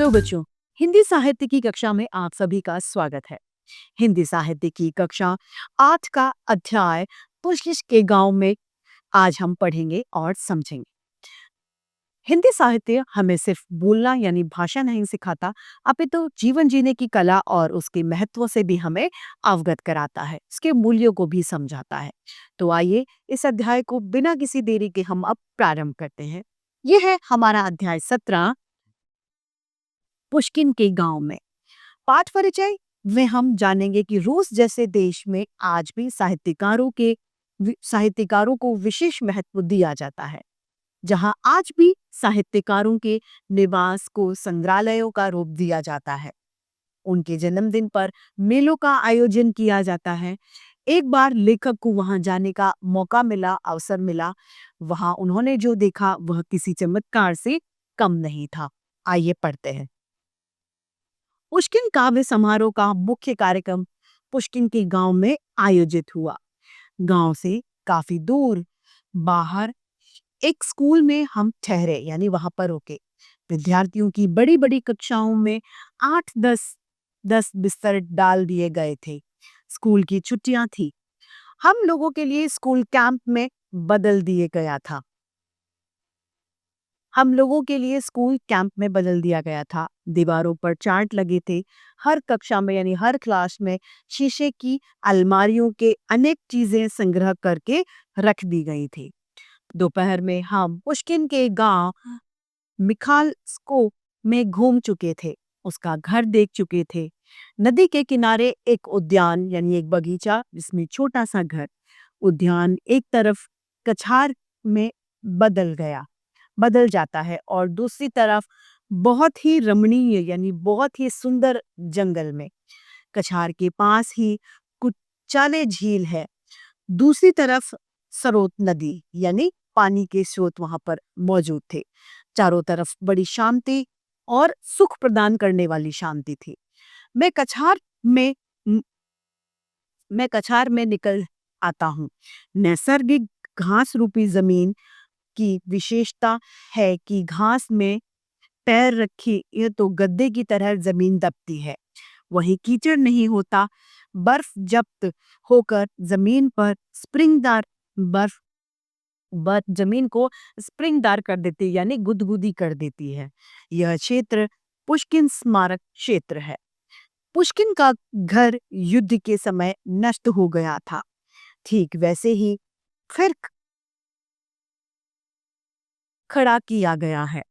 Hello बच्चों। हिंदी साहित्य की कक्षा में आप सभी का स्वागत है। हिंदी साहित्य की कक्षा 8 का अध्याय पुष्किश के गांव में आज हम पढ़ेंगे और समझेंगे। हिंदी साहित्य हमें सिर्फ बोलना यानी भाषा नहीं सिखाता, अपितु जीवन जीने की कला और उसके महत्व से भी हमें अवगत कराता है, उसके मूल्यों को भी समझाता है। तो आइए इस अध्याय को बिना किसी देरी के हम अब प्रारंभ करते हैं। यह है हमारा अध्याय 17, पुष्किन के गांव में। पाठ परिचय में हम जानेंगे कि रूस जैसे देश में आज भी साहित्यकारों को विशेष महत्व दिया जाता है, जहां आज भी साहित्यकारों के निवास को संग्रहालयों का रूप दिया जाता है। उनके जन्मदिन पर मेलों का आयोजन किया जाता है। एक बार लेखक को वहां जाने का अवसर मिला। वहां उन्होंने जो देखा वह किसी चमत्कार से कम नहीं था। आइए पढ़ते हैं। पुष्किन काव्य समारोह का मुख्य कार्यक्रम पुष्किन के गांव में आयोजित हुआ। गांव से काफी दूर बाहर एक स्कूल में हम ठहरे, यानी वहां पर रुके। विद्यार्थियों की बड़ी बड़ी कक्षाओं में 8-10 बिस्तर डाल दिए गए थे। स्कूल की छुट्टियां थी। हम लोगों के लिए स्कूल कैंप में बदल दिए गया था। हम लोगों के लिए स्कूल कैंप में बदल दिया गया था। दीवारों पर चार्ट लगे थे। हर कक्षा में यानी हर क्लास में शीशे की अलमारियों के अनेक चीजें संग्रह करके रख दी गई थी। दोपहर में हम पुष्किन के गांव मिखाल्स्को में घूम चुके थे। उसका घर देख चुके थे। नदी के किनारे एक उद्यान यानी एक बगीचा, जिसमें छोटा सा घर। उद्यान एक तरफ कछार में बदल जाता है और दूसरी तरफ बहुत ही रमणीय यानी बहुत ही सुंदर जंगल में। कछार के पास ही कुचाले झील है। दूसरी तरफ सरोत नदी यानी पानी के स्रोत वहां पर मौजूद थे। चारों तरफ बड़ी शांति और सुख प्रदान करने वाली शांति थी। मैं कछार में मैं कछार में निकल आता हूँ। नैसर्गिक घास रूपी जमीन की विशेषता है कि घास में पैर रखी ये तो गद्दे की तरह जमीन दबती है। वही कीचड़ नहीं होता। बर्फ जब्त होकर जमीन पर स्प्रिंगदार बर्फ बर्फ जमीन को स्प्रिंगदार कर देती यानी गुदगुदी कर देती है। यह क्षेत्र पुष्किन स्मारक क्षेत्र है। पुष्किन का घर युद्ध के समय नष्ट हो गया था। ठीक वैसे ही फिर खड़ा किया गया है।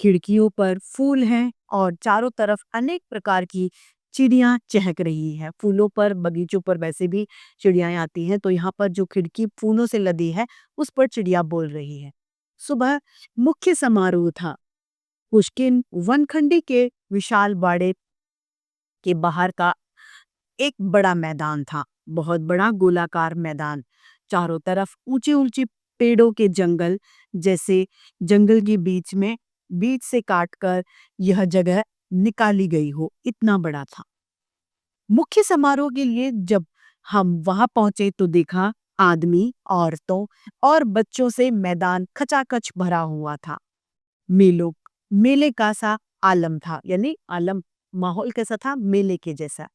खिड़कियों पर फूल हैं और चारों तरफ अनेक प्रकार की चिड़ियां चहक रही है। फूलों पर, बगीचों पर वैसे भी चिड़ियां आती हैं, तो यहाँ पर जो खिड़की फूलों से लदी है उस पर चिड़िया बोल रही है। सुबह मुख्य समारोह था। पुष्किन वनखंडी के विशाल बाड़े के बाहर का एक बड़ा मैदान था। बहुत बड़ा गोलाकार मैदान। चारों तरफ ऊंचे ऊंचे पेड़ों के जंगल, जैसे जंगल के बीच से काटकर यह जगह निकाली गई हो, इतना बड़ा था। मुख्य समारोह के लिए जब हम वहां पहुंचे तो देखा आदमी, औरतों और बच्चों से मैदान खचाखच भरा हुआ था। मेले का सा आलम था, यानी आलम माहौल कैसा था, मेले के जैसा।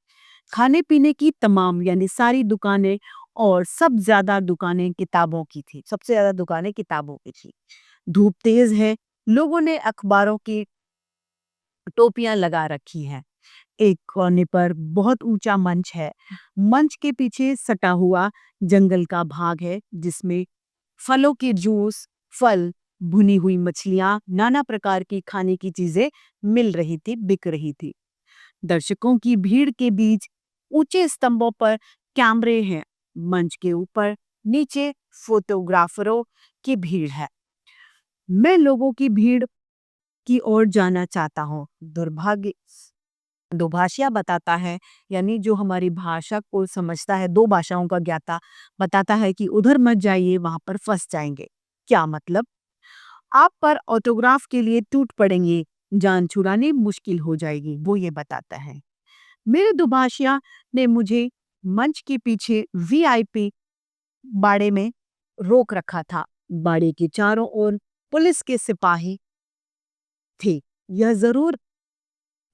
खाने पीने की तमाम यानी सारी दुकानें और सबसे ज्यादा दुकानें किताबों की थी। धूप तेज है। लोगों ने अखबारों की टोपियां लगा रखी हैं। एक कोने पर बहुत ऊंचा मंच है। मंच के पीछे सटा हुआ जंगल का भाग है, जिसमें फलों के जूस, फल, भुनी हुई मछलियां, नाना प्रकार की खाने की चीजें बिक रही थी। दर्शकों की भीड़ के बीच ऊंचे स्तंभों पर कैमरे हैं। मंच के ऊपर नीचे फोटोग्राफरों की भीड़ है। मैं लोगों की भीड़ की ओर जाना चाहता हूँ। दुभाषिया बताता है, यानी जो हमारी भाषा को समझता है, दो भाषाओं का ज्ञाता बताता है कि उधर मत जाइए, वहां पर फंस जाएंगे। क्या मतलब? आप पर ऑटोग्राफ के लिए टूट पड़ेंगे, जान छुड़ानी मुश्किल हो जाएगी, वो ये बताता है। मेरे दुभाषिया ने मुझे मंच के पीछे वीआईपी बाड़े में रोक रखा था। बाड़े के चारों ओर पुलिस के सिपाही थे। यह जरूर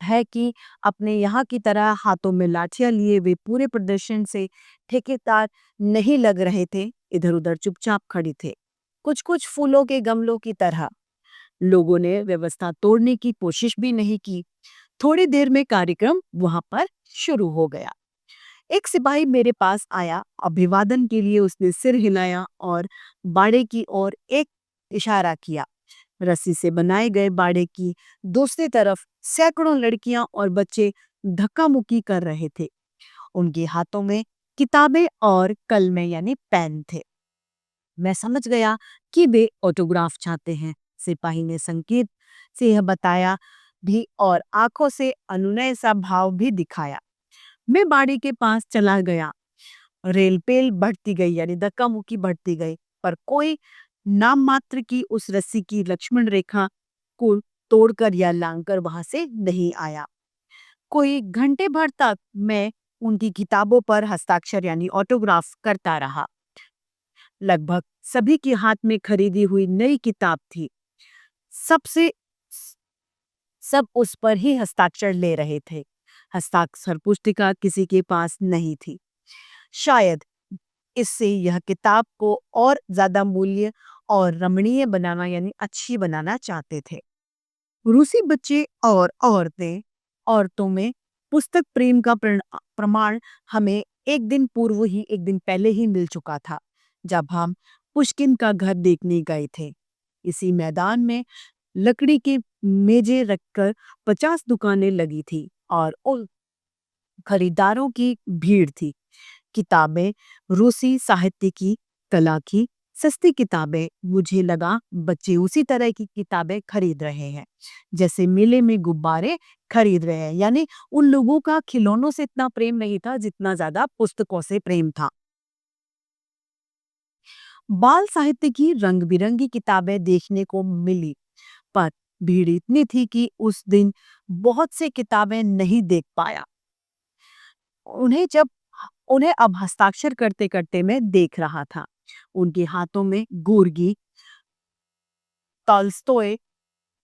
है कि अपने यहाँ की तरह हाथों में लाठियां लिए वे पूरे प्रदर्शन से ठेकेदार नहीं लग रहे थे, इधर-उधर चुपचाप खड़े थे। कुछ-कुछ फूलों के गमलों की तरह। लोगों ने व्यवस्था तोड़ने की कोशिश भी नहीं की। थोड़ी देर में कार्यक्रम वहां पर शुरू हो गया। एक सिपाही मेरे पास आया, अभिवादन के लिए उसने सिर हिलाया और बाड़े की ओर एक इशारा किया। रस्सी से बनाए गए बाड़े की दूसरी तरफ सैकड़ों लड़कियां और बच्चे धक्का मुक्की कर रहे थे। उनके हाथों में किताबें और कलमें यानी पेन थे। मैं समझ गया कि वे ऑटोग्राफ चाहते हैं। सिपाही ने संकेत से यह बताया भी और आंखों से अनुनय सा भाव भी दिखाया। मैं बाड़ी के पास चला गया। रेलपेल बढ़ती गई यानी धक्का मुक्की बढ़ती गई, पर कोई नाम मात्र की उस रस्सी की लक्ष्मण रेखा को तोड़कर या लांघकर वहां से नहीं आया। कोई घंटे भर तक मैं उनकी किताबों पर हस्ताक्षर यानी ऑटोग्राफ करता रहा। लगभग सभी के हाथ में खरीदी हुई नई किताब थी। सबसे सब उस पर ही हस्ताक्षर ले रहे थे। हस्ताक्षर पुस्तिका किसी के पास नहीं थी। शायद इससे यह किताब को और ज्यादा मूल्य और रमणीय बनाना यानी अच्छी बनाना चाहते थे। रूसी बच्चे और औरतों में पुस्तक प्रेम का प्रमाण हमें एक दिन पहले ही मिल चुका था, जब हम पुश्किन का घर देखने गए थे। इसी मैदान में लकड़ी के मेजें रखकर 50 दुकानें लगी थी और उन खरीदारों की भीड़ थी। किताबें, रूसी साहित्य की, कला की, सस्ती किताबें। मुझे लगा बच्चे उसी तरह की किताबें खरीद रहे हैं जैसे मेले में गुब्बारे खरीद रहे हैं। यानी उन लोगों का खिलौनों से इतना प्रेम नहीं था जितना ज्यादा पुस्तकों से प्रेम था। बाल साहित्य की रंग बिरंगी किताबें देखने को मिली, पर भीड़ इतनी थी कि उस दिन बहुत से किताबें नहीं देख पाया। उन्हें जब उन्हें अब हस्ताक्षर करते करते मैं देख रहा था। उनके हाथों में गोर्गी, टॉल्स्टॉय,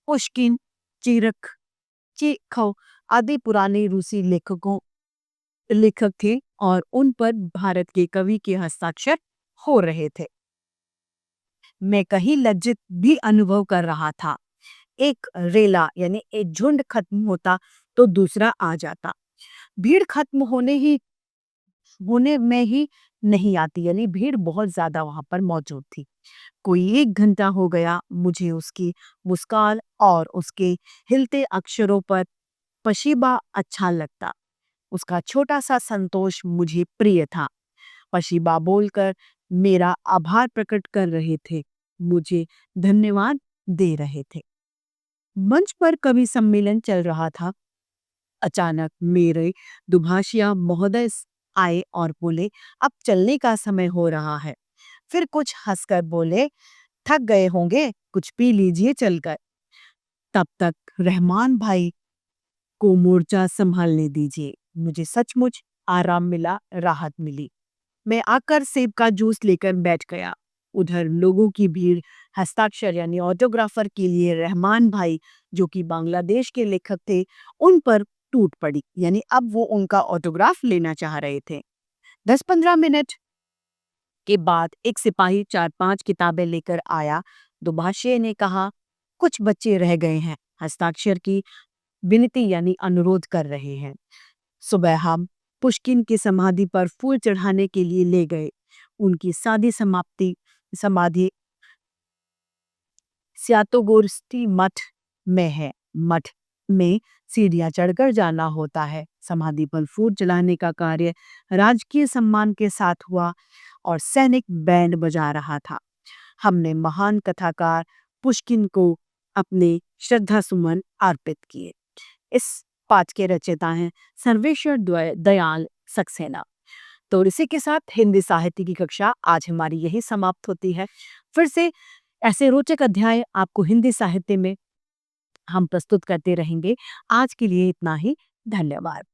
पुश्किन, चिरक, चेखव आदि पुराने रूसी लेखक थे और उन पर भारत के कवि के हस्ताक्षर हो रहे थे। मैं कहीं लज्जित भी अनुभव कर रहा था। एक रेला यानी एक झुंड खत्म होता तो दूसरा आ जाता। भीड़ खत्म होने में ही नहीं आती, यानी भीड़ बहुत ज्यादा वहां पर मौजूद थी। कोई 1 घंटा हो गया। मुझे उसकी मुस्कान और उसके हिलते अक्षरों पर पशीबा अच्छा लगता। उसका छोटा सा संतोष मुझे प्रिय था। पशीबा बोलकर मेरा आभार प्रकट कर रहे थे, मुझे धन्यवाद दे रहे थे। मंच पर कवि सम्मेलन चल रहा था। अचानक मेरे दुभाषिया महोदय आए और बोले, अब चलने का समय हो रहा है। फिर कुछ हंसकर बोले, थक गए होंगे, कुछ पी लीजिए चलकर। तब तक रहमान भाई को मोर्चा संभालने दीजिए। मुझे सचमुच आराम मिला, राहत मिली। मैं आकर सेब का जूस लेकर बैठ गया। उधर लोगों की भीड़ हस्ताक्षर यानी ऑटोग्राफर के लिए रहमान भाई, जो कि बांग्लादेश के लेखक थे, उन पर टूट पड़ी। यानी अब वो उनका ऑटोग्राफ लेना चाह रहे थे। 10-15 मिनट के बाद एक सिपाही 4-5 किताबें लेकर आया। दुभाषिए ने कहा, कुछ बच्चे रह गए हैं, हस्ताक्षर की विनती यानी अनुरोध कर रहे हैं। सुबह हम पुश्किन की समाधि पर फूल चढ़ाने के लिए ले गए। उनकी समाधि स्यातोगोर्स्की मठ में है। मठ में सीढ़ियां चढ़कर जाना होता है। समाधि पर फूल चढ़ाने का कार्य राजकीय सम्मान के साथ हुआ और सैनिक बैंड बजा रहा था। हमने महान कथाकार पुश्किन को अपने श्रद्धा सुमन अर्पित किए। इस पाठ के रचयिता हैं सर्वेश्वर दयाल सक्सेना। तो इसी के साथ हिंदी साहित्य की कक्षा आज हमारी यही समाप्त होती है। फिर से ऐसे रोचक अध्याय आपको हिंदी साहित्य में हम प्रस्तुत करते रहेंगे। आज के लिए इतना ही। धन्यवाद।